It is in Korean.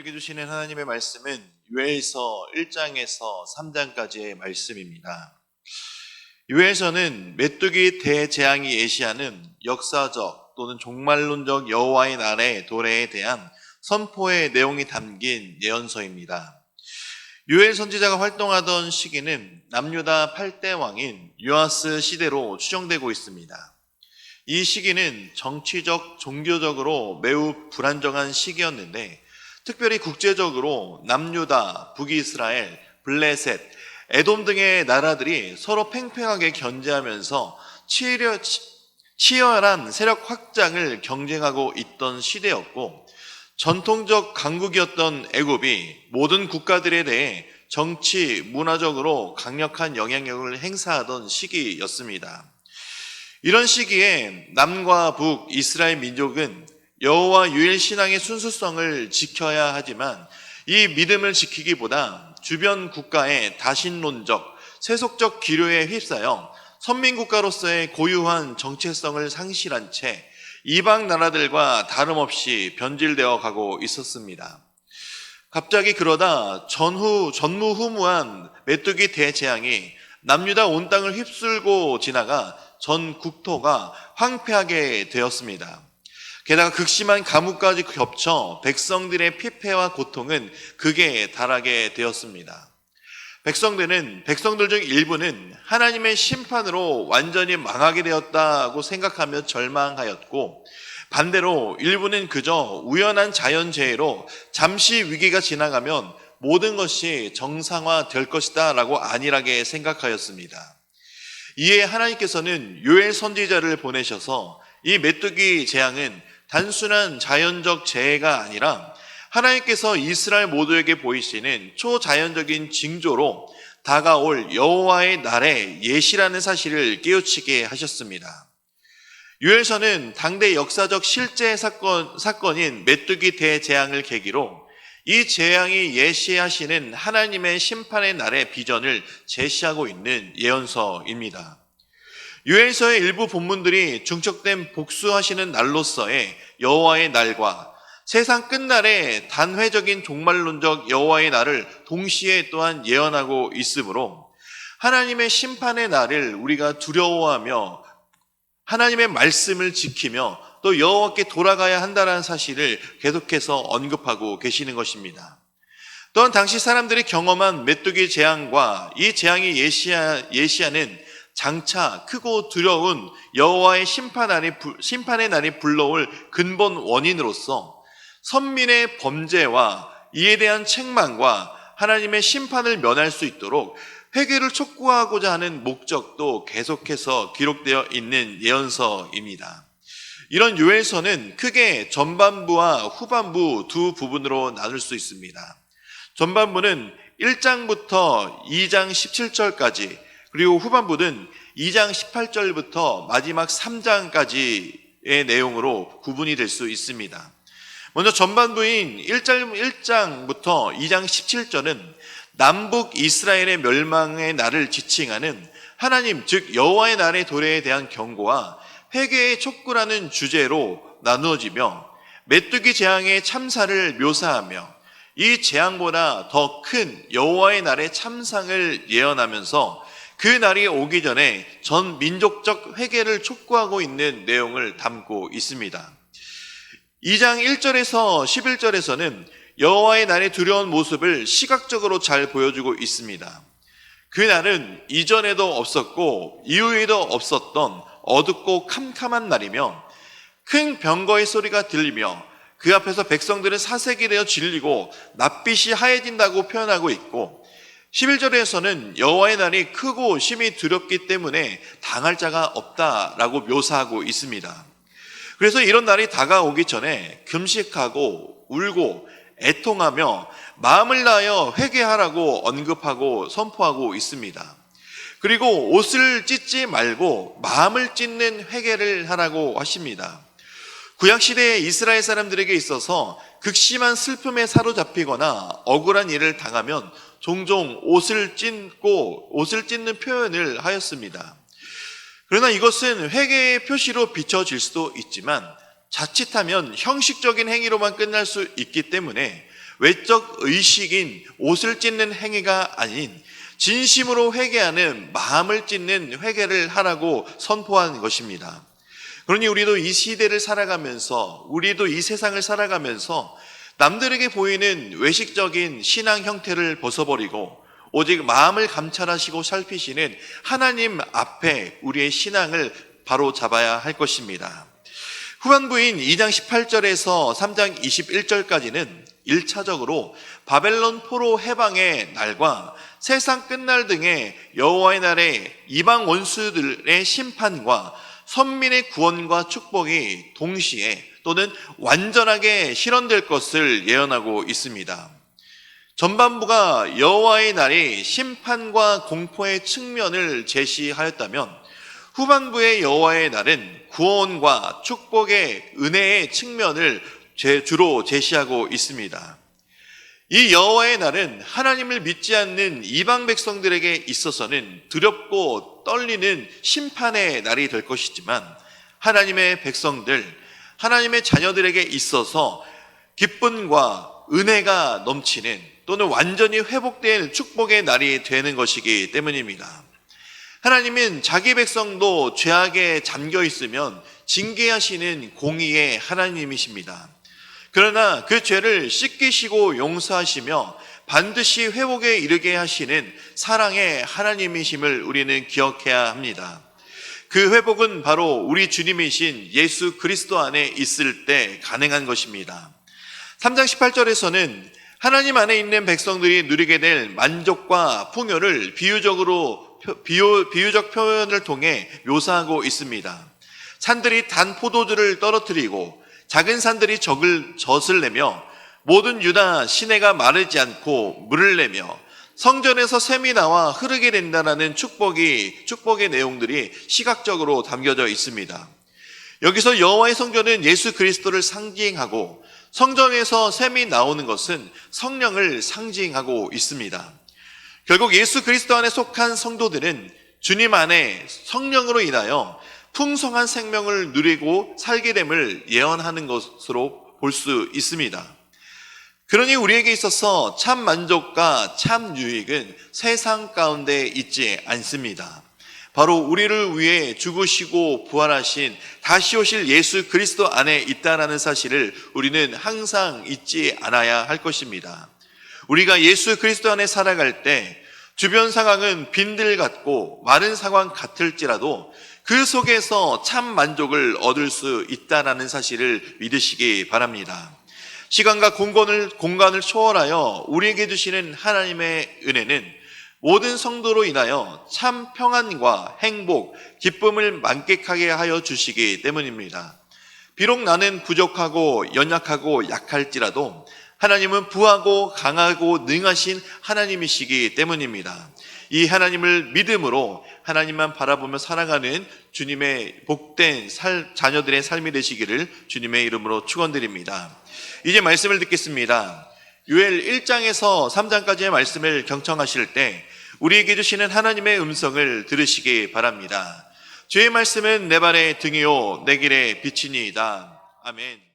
우리에게 주시는 하나님의 말씀은 요엘서 1장에서 3장까지의 말씀입니다. 요엘서는 메뚜기 대재앙이 예시하는 역사적 또는 종말론적 여호와의 날의 도래에 대한 선포의 내용이 담긴 예언서입니다. 요엘 선지자가 활동하던 시기는 남유다 8대 왕인 요아스 시대로 추정되고 있습니다. 이 시기는 정치적, 종교적으로 매우 불안정한 시기였는데 특별히 국제적으로 남유다, 북이스라엘, 블레셋, 에돔 등의 나라들이 서로 팽팽하게 견제하면서 치열한 세력 확장을 경쟁하고 있던 시대였고 전통적 강국이었던 애굽이 모든 국가들에 대해 정치, 문화적으로 강력한 영향력을 행사하던 시기였습니다. 이런 시기에 남과 북 이스라엘 민족은 여호와 유일 신앙의 순수성을 지켜야 하지만 이 믿음을 지키기보다 주변 국가의 다신론적, 세속적 기류에 휩싸여 선민국가로서의 고유한 정체성을 상실한 채 이방 나라들과 다름없이 변질되어 가고 있었습니다. 갑자기 그러다 전무후무한 메뚜기 대재앙이 남유다 온 땅을 휩쓸고 지나가 전 국토가 황폐하게 되었습니다. 게다가 극심한 가뭄까지 겹쳐 백성들의 피폐와 고통은 극에 달하게 되었습니다. 백성들 중 일부는 하나님의 심판으로 완전히 망하게 되었다고 생각하며 절망하였고 반대로 일부는 그저 우연한 자연재해로 잠시 위기가 지나가면 모든 것이 정상화될 것이다 라고 안일하게 생각하였습니다. 이에 하나님께서는 요엘 선지자를 보내셔서 이 메뚜기 재앙은 단순한 자연적 재해가 아니라 하나님께서 이스라엘 모두에게 보이시는 초자연적인 징조로 다가올 여호와의 날의 예시라는 사실을 깨우치게 하셨습니다. 요엘서는 당대 역사적 실제 사건인 메뚜기 대재앙을 계기로 이 재앙이 예시하시는 하나님의 심판의 날의 비전을 제시하고 있는 예언서입니다. 요엘서의 일부 본문들이 중첩된 복수하시는 날로서의 여호와의 날과 세상 끝날의 단회적인 종말론적 여호와의 날을 동시에 또한 예언하고 있으므로 하나님의 심판의 날을 우리가 두려워하며 하나님의 말씀을 지키며 또 여호와께 돌아가야 한다는 사실을 계속해서 언급하고 계시는 것입니다. 또한 당시 사람들이 경험한 메뚜기 재앙과 이 재앙이 예시하는 장차 크고 두려운 여호와의 심판의 날이 불러올 근본 원인으로서 선민의 범죄와 이에 대한 책망과 하나님의 심판을 면할 수 있도록 회개를 촉구하고자 하는 목적도 계속해서 기록되어 있는 예언서입니다. 이런 요엘서는 크게 전반부와 후반부 두 부분으로 나눌 수 있습니다. 전반부는 1장부터 2장 17절까지 그리고 후반부는 2장 18절부터 마지막 3장까지의 내용으로 구분이 될 수 있습니다. 먼저 전반부인 1장부터 2장 17절은 남북 이스라엘의 멸망의 날을 지칭하는 하나님 즉 여호와의 날의 도래에 대한 경고와 회개의 촉구라는 주제로 나누어지며 메뚜기 재앙의 참사를 묘사하며 이 재앙보다 더 큰 여호와의 날의 참상을 예언하면서 그 날이 오기 전에 전 민족적 회개를 촉구하고 있는 내용을 담고 있습니다. 2장 1절에서 11절에서는 여호와의 날의 두려운 모습을 시각적으로 잘 보여주고 있습니다. 그 날은 이전에도 없었고 이후에도 없었던 어둡고 캄캄한 날이며 큰 병거의 소리가 들리며 그 앞에서 백성들은 사색이 되어 질리고 낯빛이 하얘진다고 표현하고 있고 11절에서는 여호와의 날이 크고 심히 두렵기 때문에 당할 자가 없다라고 묘사하고 있습니다. 그래서 이런 날이 다가오기 전에 금식하고 울고 애통하며 마음을 다하여 회개하라고 언급하고 선포하고 있습니다. 그리고 옷을 찢지 말고 마음을 찢는 회개를 하라고 하십니다. 구약시대의 이스라엘 사람들에게 있어서 극심한 슬픔에 사로잡히거나 억울한 일을 당하면 종종 옷을 찢는 표현을 하였습니다. 그러나 이것은 회개의 표시로 비춰질 수도 있지만 자칫하면 형식적인 행위로만 끝날 수 있기 때문에 외적 의식인 옷을 찢는 행위가 아닌 진심으로 회개하는 마음을 찢는 회개를 하라고 선포한 것입니다. 그러니 우리도 이 시대를 살아가면서, 우리도 이 세상을 살아가면서 남들에게 보이는 외식적인 신앙 형태를 벗어버리고 오직 마음을 감찰하시고 살피시는 하나님 앞에 우리의 신앙을 바로 잡아야 할 것입니다. 후반부인 2장 18절에서 3장 21절까지는 1차적으로 바벨론 포로 해방의 날과 세상 끝날 등의 여호와의 날에 이방 원수들의 심판과 선민의 구원과 축복이 동시에 또는 완전하게 실현될 것을 예언하고 있습니다. 전반부가 여호와의 날이 심판과 공포의 측면을 제시하였다면 후반부의 여호와의 날은 구원과 축복의 은혜의 측면을 주로 제시하고 있습니다. 이 여호와의 날은 하나님을 믿지 않는 이방 백성들에게 있어서는 두렵고 떨리는 심판의 날이 될 것이지만 하나님의 백성들, 하나님의 자녀들에게 있어서 기쁨과 은혜가 넘치는 또는 완전히 회복된 축복의 날이 되는 것이기 때문입니다. 하나님은 자기 백성도 죄악에 잠겨 있으면 징계하시는 공의의 하나님이십니다. 그러나 그 죄를 씻기시고 용서하시며 반드시 회복에 이르게 하시는 사랑의 하나님이심을 우리는 기억해야 합니다. 그 회복은 바로 우리 주님이신 예수 그리스도 안에 있을 때 가능한 것입니다. 3장 18절에서는 하나님 안에 있는 백성들이 누리게 될 만족과 풍요를 비유적 표현을 통해 묘사하고 있습니다. 산들이 단 포도주를 떨어뜨리고 작은 산들이 젖을 내며 모든 유다 시내가 마르지 않고 물을 내며 성전에서 샘이 나와 흐르게 된다는 축복의 내용들이 시각적으로 담겨져 있습니다. 여기서 여호와의 성전은 예수 그리스도를 상징하고 성전에서 샘이 나오는 것은 성령을 상징하고 있습니다. 결국 예수 그리스도 안에 속한 성도들은 주님 안에 성령으로 인하여 풍성한 생명을 누리고 살게 됨을 예언하는 것으로 볼 수 있습니다. 그러니 우리에게 있어서 참 만족과 참 유익은 세상 가운데 있지 않습니다. 바로 우리를 위해 죽으시고 부활하신 다시 오실 예수 그리스도 안에 있다라는 사실을 우리는 항상 잊지 않아야 할 것입니다. 우리가 예수 그리스도 안에 살아갈 때 주변 상황은 빈들 같고 마른 상황 같을지라도 그 속에서 참 만족을 얻을 수 있다라는 사실을 믿으시기 바랍니다. 시간과 공간을 초월하여 우리에게 주시는 하나님의 은혜는 모든 성도로 인하여 참 평안과 행복, 기쁨을 만끽하게 하여 주시기 때문입니다. 비록 나는 부족하고 연약하고 약할지라도 하나님은 부하고 강하고 능하신 하나님이시기 때문입니다. 이 하나님을 믿음으로 하나님만 바라보며 살아가는 주님의 복된 자녀들의 삶이 되시기를 주님의 이름으로 축원드립니다. 이제 말씀을 듣겠습니다. 요엘 1장에서 3장까지의 말씀을 경청하실 때 우리에게 주시는 하나님의 음성을 들으시기 바랍니다. 주의 말씀은 내 발의 등이요 내 길의 빛이니이다. 아멘.